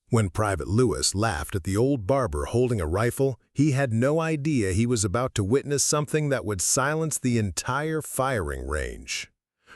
When Private Lewis laughed at the old barber holding a rifle, he had no idea he was about to witness something that would silence the entire firing range.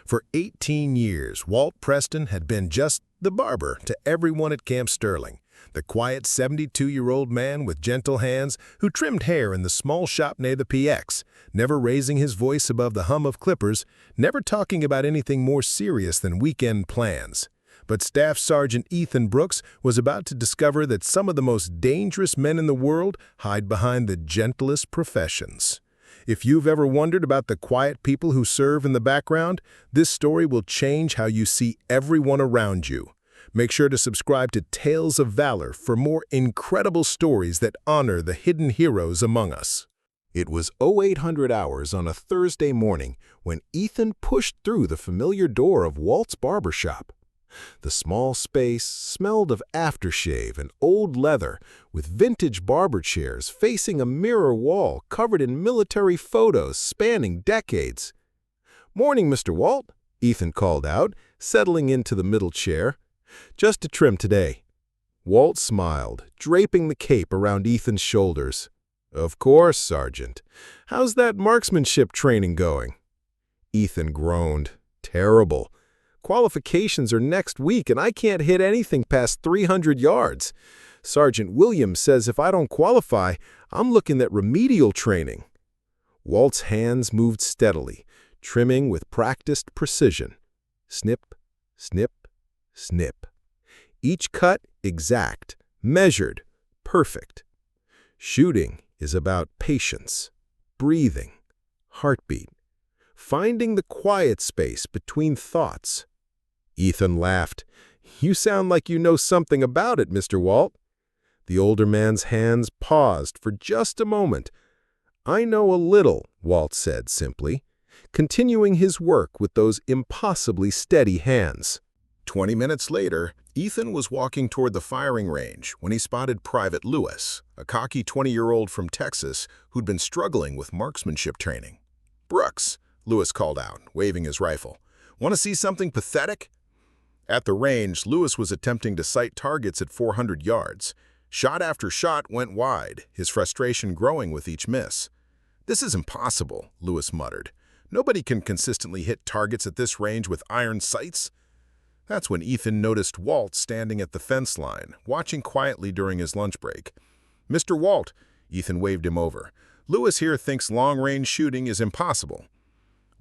For 18 years, Walt Preston had been just the barber to everyone at Camp Sterling, the quiet 72-year-old man with gentle hands who trimmed hair in the small shop near the PX, never raising his voice above the hum of clippers, never talking about anything more serious than weekend plans. But Staff Sergeant Ethan Brooks was about to discover that some of the most dangerous men in the world hide behind the gentlest professions. If you've ever wondered about the quiet people who serve in the background, this story will change how you see everyone around you. Make sure to subscribe to Tales of Valor for more incredible stories that honor the hidden heroes among us. It was 0800 hours on a Thursday morning when Ethan pushed through the familiar door of Walt's barbershop. The small space smelled of aftershave and old leather, with vintage barber chairs facing a mirror wall covered in military photos spanning decades. "Morning, Mr. Walt," Ethan called out, settling into the middle chair. "Just a trim today." Walt smiled, draping the cape around Ethan's shoulders. "Of course, Sergeant. How's that marksmanship training going?" Ethan groaned. "Terrible. Qualifications are next week, and I can't hit anything past 300 yards. Sergeant Williams says if I don't qualify, I'm looking at remedial training." Walt's hands moved steadily, trimming with practiced precision. Snip, snip, snip. Each cut exact, measured, perfect. Shooting is about patience, breathing, heartbeat, finding the quiet space between thoughts. Ethan laughed. "You sound like you know something about it, Mr. Walt." The older man's hands paused for just a moment. "I know a little," Walt said simply, continuing his work with those impossibly steady hands. 20 minutes later, Ethan was walking toward the firing range when he spotted Private Lewis, a cocky 20-year-old from Texas who'd been struggling with marksmanship training. "Brooks," Lewis called out, waving his rifle. "Want to see something pathetic?" At the range, Lewis was attempting to sight targets at 400 yards. Shot after shot went wide, his frustration growing with each miss. "This is impossible," Lewis muttered. "Nobody can consistently hit targets at this range with iron sights." That's when Ethan noticed Walt standing at the fence line, watching quietly during his lunch break. "Mr. Walt," Ethan waved him over. "Lewis here thinks long-range shooting is impossible."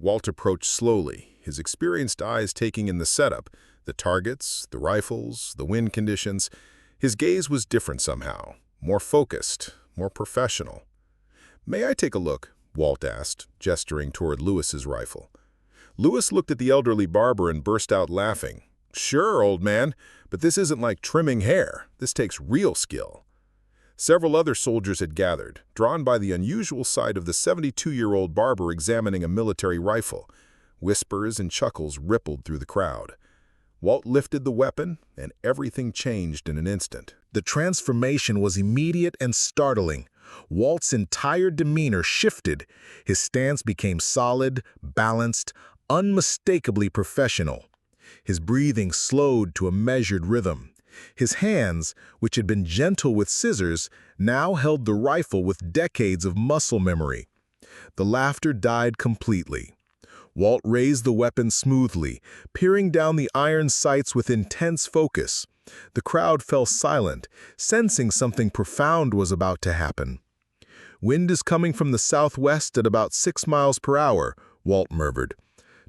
Walt approached slowly, his experienced eyes taking in the setup, the targets, the rifles, the wind conditions. His gaze was different somehow, more focused, more professional. "May I take a look?" Walt asked, gesturing toward Lewis's rifle. Lewis looked at the elderly barber and burst out laughing. "Sure, old man, but this isn't like trimming hair. This takes real skill." Several other soldiers had gathered, drawn by the unusual sight of the 72-year-old barber examining a military rifle. Whispers and chuckles rippled through the crowd. Walt lifted the weapon, and everything changed in an instant. The transformation was immediate and startling. Walt's entire demeanor shifted. His stance became solid, balanced, unmistakably professional. His breathing slowed to a measured rhythm. His hands, which had been gentle with scissors, now held the rifle with decades of muscle memory. The laughter died completely. Walt raised the weapon smoothly, peering down the iron sights with intense focus. The crowd fell silent, sensing something profound was about to happen. "Wind is coming from the southwest at about 6 miles per hour, Walt murmured.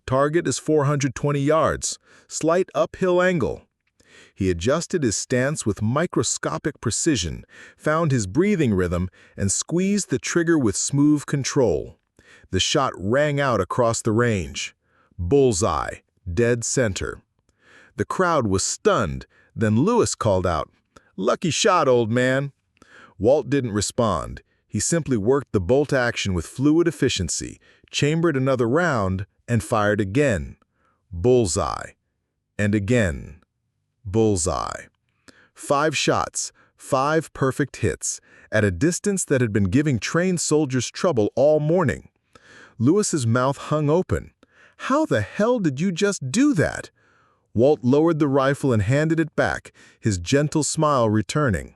"Target is 420 yards. Slight uphill angle." He adjusted his stance with microscopic precision, found his breathing rhythm, and squeezed the trigger with smooth control. The shot rang out across the range. Bullseye, dead center. The crowd was stunned. Then Lewis called out, "Lucky shot, old man." Walt didn't respond. He simply worked the bolt action with fluid efficiency, chambered another round, and fired again. Bullseye. And again. Bullseye. 5 shots, 5 perfect hits, at a distance that had been giving trained soldiers trouble all morning. Lewis's mouth hung open. "How the hell did you just do that?" Walt lowered the rifle and handed it back, his gentle smile returning.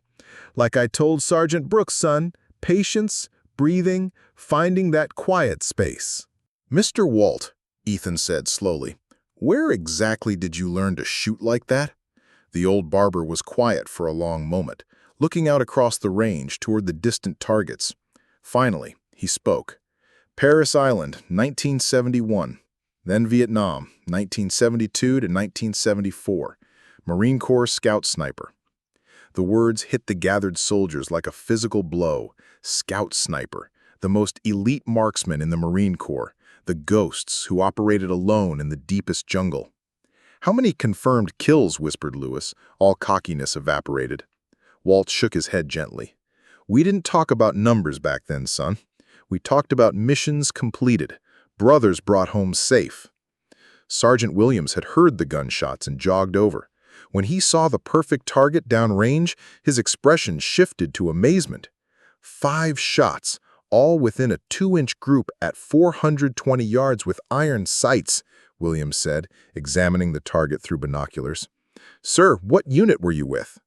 "Like I told Sergeant Brooks, son, patience, breathing, finding that quiet space." "Mr. Walt," Ethan said slowly, "where exactly did you learn to shoot like that?" The old barber was quiet for a long moment, looking out across the range toward the distant targets. Finally, he spoke. "Paris Island, 1971. Then Vietnam, 1972 to 1974. Marine Corps Scout Sniper." The words hit the gathered soldiers like a physical blow. Scout Sniper, the most elite marksman in the Marine Corps, the ghosts who operated alone in the deepest jungle. "How many confirmed kills?" whispered Lewis, all cockiness evaporated. Walt shook his head gently. "We didn't talk about numbers back then, son. We talked about missions completed, brothers brought home safe." Sergeant Williams had heard the gunshots and jogged over. When he saw the perfect target downrange, his expression shifted to amazement. 5 shots, all within a 2-inch group at 420 yards with iron sights, Williams said, examining the target through binoculars. "Sir, what unit were you with?"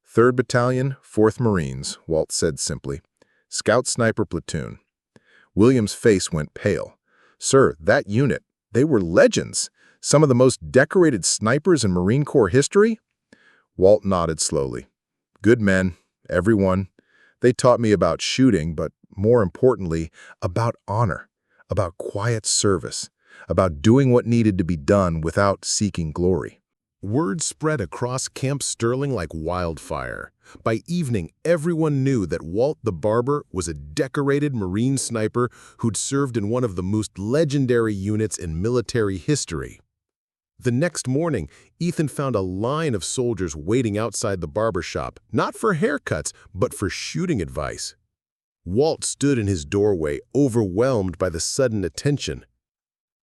"3rd Battalion, 4th Marines," Walt said simply. "Scout Sniper Platoon." Williams' face went pale. "Sir, that unit, they were legends. Some of the most decorated snipers in Marine Corps history?" Walt nodded slowly. "Good men, everyone. They taught me about shooting, but more importantly, about honor, about quiet service, about doing what needed to be done without seeking glory." Word spread across Camp Sterling like wildfire. By evening, everyone knew that Walt the Barber was a decorated Marine sniper who'd served in one of the most legendary units in military history. The next morning, Ethan found a line of soldiers waiting outside the barber shop, not for haircuts, but for shooting advice. Walt stood in his doorway, overwhelmed by the sudden attention.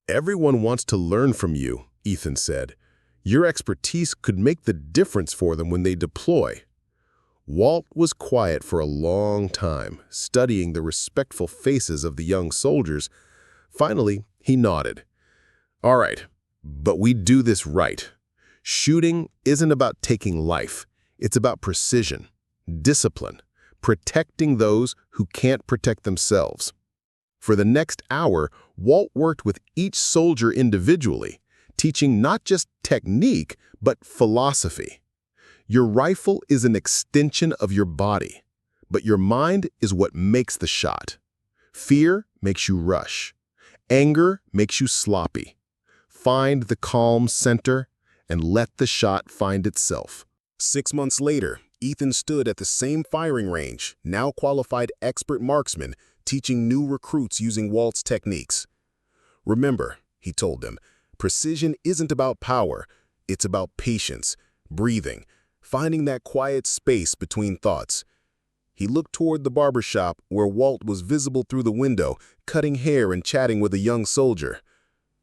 "Everyone wants to learn from you," Ethan said. "Your expertise could make the difference for them when they deploy." Walt was quiet for a long time, studying the respectful faces of the young soldiers. Finally, he nodded. "All right, but we do this right. Shooting isn't about taking life. It's about precision, discipline, protecting those who can't protect themselves." For the next hour, Walt worked with each soldier individually, teaching not just technique, but philosophy. Your rifle is an extension of your body, but your mind is what makes the shot. Fear makes you rush. Anger makes you sloppy. Find the calm center and let the shot find itself. 6 months later, Ethan stood at the same firing range, now qualified expert marksman, teaching new recruits using Walt's techniques. "Remember," he told them, "precision isn't about power, it's about patience, breathing, finding that quiet space between thoughts." He looked toward the barber shop where Walt was visible through the window, cutting hair and chatting with a young soldier.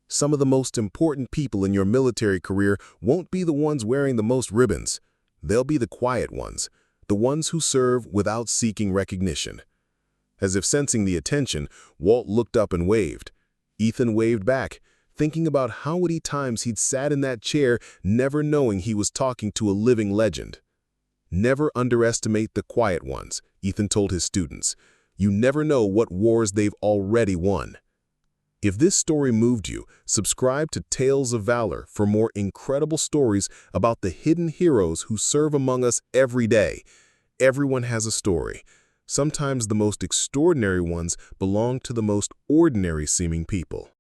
Some of the most important people in your military career won't be the ones wearing the most ribbons. They'll be the quiet ones, the ones who serve without seeking recognition. As if sensing the attention, Walt looked up and waved. Ethan waved back, thinking about how many times he'd sat in that chair, never knowing he was talking to a living legend. "Never underestimate the quiet ones," Ethan told his students. "You never know what wars they've already won." If this story moved you, subscribe to Tales of Valor for more incredible stories about the hidden heroes who serve among us every day. Everyone has a story. Sometimes the most extraordinary ones belong to the most ordinary-seeming people.